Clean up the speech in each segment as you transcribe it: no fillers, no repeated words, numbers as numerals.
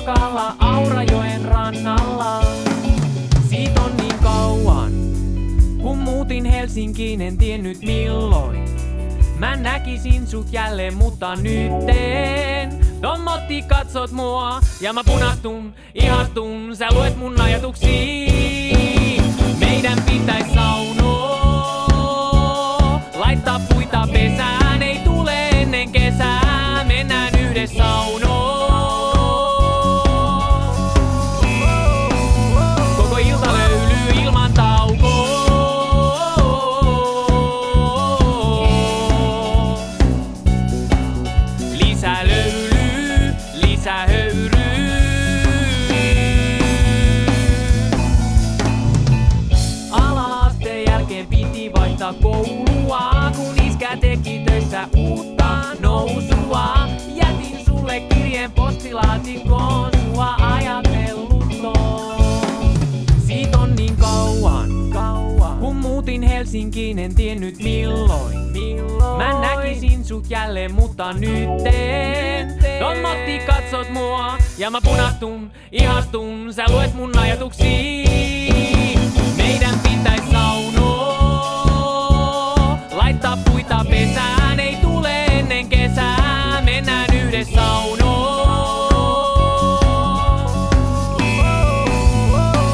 Nokalla Aurajoen rannalla. Siitä on niin kauan, kun muutin Helsinkiin, en tiennyt milloin mä näkisin sut jälleen, mutta nytten tommotti katsot mua ja mä punahtun, ihastun, sä luet mun ajatuksiin. Meidän pitäis saunoa, laittaa puita pesään, ei tule ennen kesää, mennään yhdessä saunoon. Koko ilta löylyy ilman taukoa. Lisää löylyy, lisää höyryy. Ala-asteen jälkeen piti vaihtaa koulua, kun iskä teki töissä uutta nousua. Jätin sulle kirjeen postilaatikkoon, sua ajatellut on. Siitä on niin kauan, kun muutin Helsinkiin, en tiennyt milloin mä näkisin sut jälleen, mutta nytten tommotti katsot mua ja mä punahtun, ihastun, sä luet mun ajatuksiin. Meidän pitäis saunoa, laittaa puita pesään, ei tule ennen kesää, mennään yhdessä saunoon.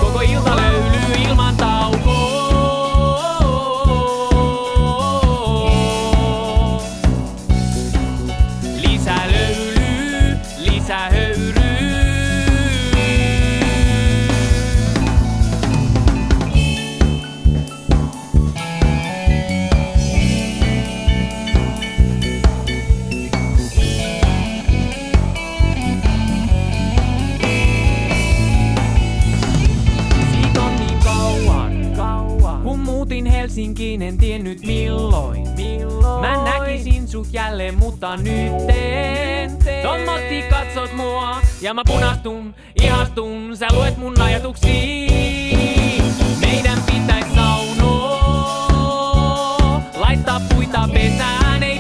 Koko ilta löylyy ilman taukoa. Lisää löylyy, lisää höyryy. Siitä on niin kauan, kun muutin Helsinkiin, en tiennyt milloin mä näkisin sut jälleen, mutta nytten tommotti katsot mua ja mä punahtun, ihastun, sä luet mun ajatuksiin. Meidän pitäis saunoa, laittaa puita pesään, ei